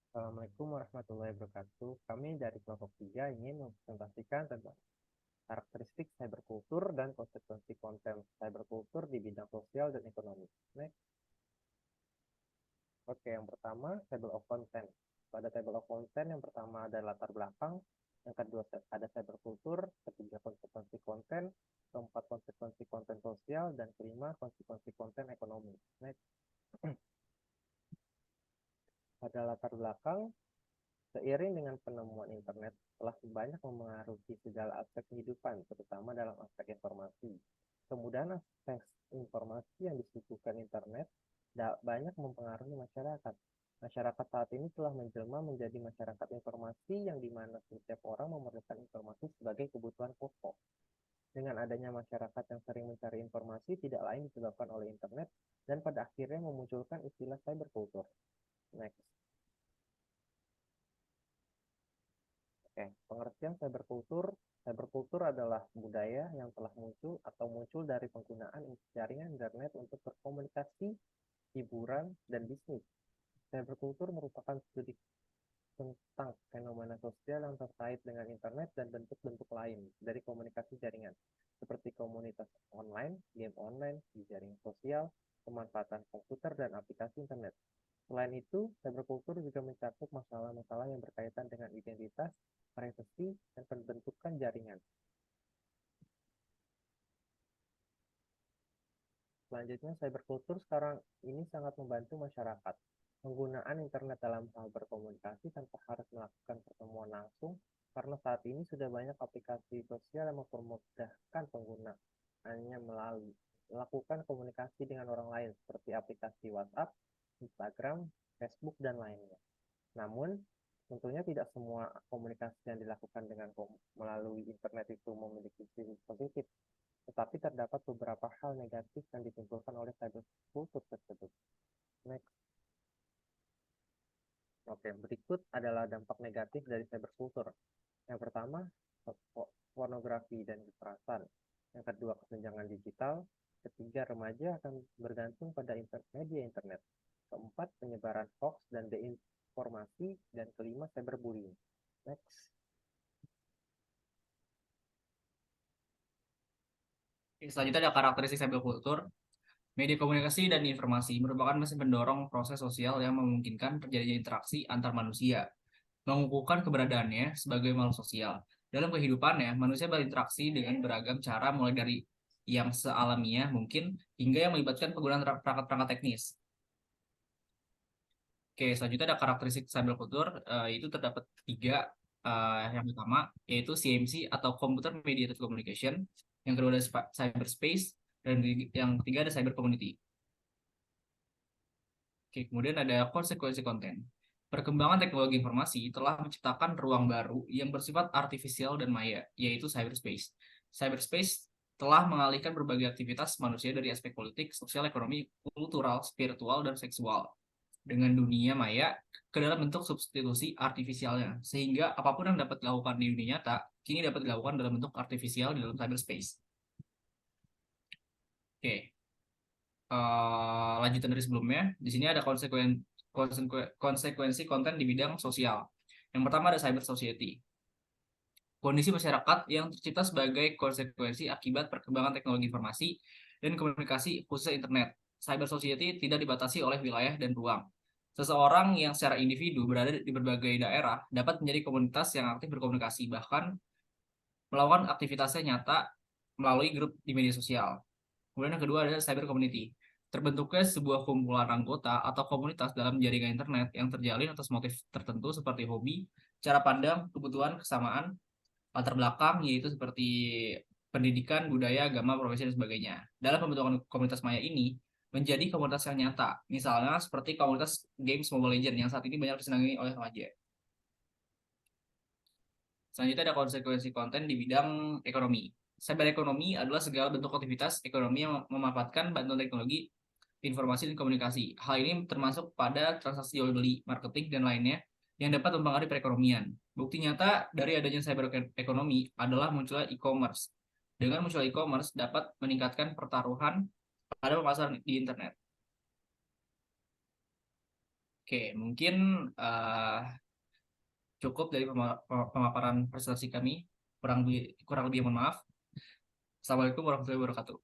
Assalamualaikum warahmatullahi wabarakatuh. Kami dari kelompok 3 ingin mempresentasikan tentang karakteristik cyberkultur dan konsekuensi konten cyberkultur di bidang sosial dan ekonomi. Next. Oke, yang pertama, table of content. Pada table of content, yang pertama ada latar belakang, yang kedua ada cyberkultur, ketiga konsekuensi konten, keempat konsekuensi konten sosial, dan kelima konsekuensi konten ekonomi. Next. Pada latar belakang, seiring dengan penemuan internet telah banyak memengaruhi segala aspek kehidupan, terutama dalam aspek informasi. Kemudahan akses informasi yang disuguhkan internet banyak mempengaruhi masyarakat. Masyarakat saat ini telah menjelma menjadi masyarakat informasi yang dimana setiap orang memerlukan informasi sebagai kebutuhan pokok. Dengan adanya masyarakat yang sering mencari informasi tidak lain disebabkan oleh internet dan pada akhirnya memunculkan istilah cyberculture. Next. Oke, pengertian cyberkultur. Cyberkultur adalah budaya yang telah muncul atau muncul dari penggunaan jaringan internet untuk berkomunikasi, hiburan, dan bisnis. Cyberkultur merupakan studi tentang fenomena sosial yang terkait dengan internet dan bentuk-bentuk lain dari komunikasi jaringan, seperti komunitas online, game online, di jaringan sosial, pemanfaatan komputer, dan aplikasi internet. Selain itu, cyberkultur juga mencakup masalah-masalah yang berkaitan dengan identitas, privasi, dan pembentukan jaringan. Selanjutnya, cyberkultur sekarang ini sangat membantu masyarakat. Penggunaan internet dalam hal berkomunikasi tanpa harus melakukan pertemuan langsung, karena saat ini sudah banyak aplikasi sosial yang mempermudahkan penggunaannya melalui melakukan komunikasi dengan orang lain, seperti aplikasi WhatsApp, Instagram, Facebook, dan lainnya. Namun, tentunya tidak semua komunikasi yang dilakukan dengan melalui internet itu memiliki sisi positif, tetapi terdapat beberapa hal negatif yang ditimbulkan oleh cyberkultur tersebut. Next. Oke, berikut adalah dampak negatif dari cyberkultur. Yang pertama, pornografi dan kekerasan. Yang kedua, kesenjangan digital. Ketiga, remaja akan bergantung pada media internet. Keempat, penyebaran hoax dan deinformasi. Dan kelima, cyberbullying. Next. Selanjutnya ada karakteristik cyberkultur. Media komunikasi dan informasi merupakan mesin pendorong proses sosial yang memungkinkan terjadinya interaksi antar manusia, mengukuhkan keberadaannya sebagai makhluk sosial. Dalam kehidupannya, manusia berinteraksi dengan beragam cara, mulai dari yang sealamiah mungkin hingga yang melibatkan penggunaan perangkat-perangkat teknis. Oke, selanjutnya ada karakteristik cyberkultur, itu terdapat tiga. Yang pertama yaitu CMC atau Computer Mediated Communication, yang kedua ada cyberspace, dan yang ketiga ada cyber community. Oke, kemudian ada konsekuensi konten. Perkembangan teknologi informasi telah menciptakan ruang baru yang bersifat artifisial dan maya, yaitu cyberspace. Cyberspace telah mengalihkan berbagai aktivitas manusia dari aspek politik, sosial, ekonomi, kultural, spiritual, dan seksual dengan dunia maya ke dalam bentuk substitusi artifisialnya, sehingga apapun yang dapat dilakukan di dunia nyata kini dapat dilakukan dalam bentuk artifisial di dalam cyberspace. Oke, lanjutan dari sebelumnya, di sini ada konsekuensi konten di bidang sosial. Yang pertama ada cyber society, kondisi masyarakat yang tercipta sebagai konsekuensi akibat perkembangan teknologi informasi dan komunikasi khususnya internet. Cyber society tidak dibatasi oleh wilayah dan ruang. Seseorang yang secara individu berada di berbagai daerah dapat menjadi komunitas yang aktif berkomunikasi, bahkan melakukan aktivitasnya nyata melalui grup di media sosial. Kemudian yang kedua adalah cyber community. Terbentuknya sebuah kumpulan anggota atau komunitas dalam jaringan internet yang terjalin atas motif tertentu seperti hobi, cara pandang, kebutuhan, kesamaan, latar belakang, yaitu seperti pendidikan, budaya, agama, profesi, dan sebagainya. Dalam pembentukan komunitas maya ini, menjadi komunitas yang nyata. Misalnya seperti komunitas games Mobile Legends yang saat ini banyak disenangi oleh remaja. Selanjutnya ada konsekuensi konten di bidang ekonomi. Cyber ekonomi adalah segala bentuk aktivitas ekonomi yang memanfaatkan bantuan teknologi, informasi, dan komunikasi. Hal ini termasuk pada transaksi jual beli, marketing, dan lainnya yang dapat mempengaruhi perekonomian. Bukti nyata dari adanya cyber ekonomi adalah munculnya e-commerce. Dengan munculnya e-commerce dapat meningkatkan pertaruhan pada pemasaran di internet. Oke, mungkin cukup dari pemaparan presentasi kami. Kurang lebih mohon maaf. Assalamualaikum warahmatullahi wabarakatuh.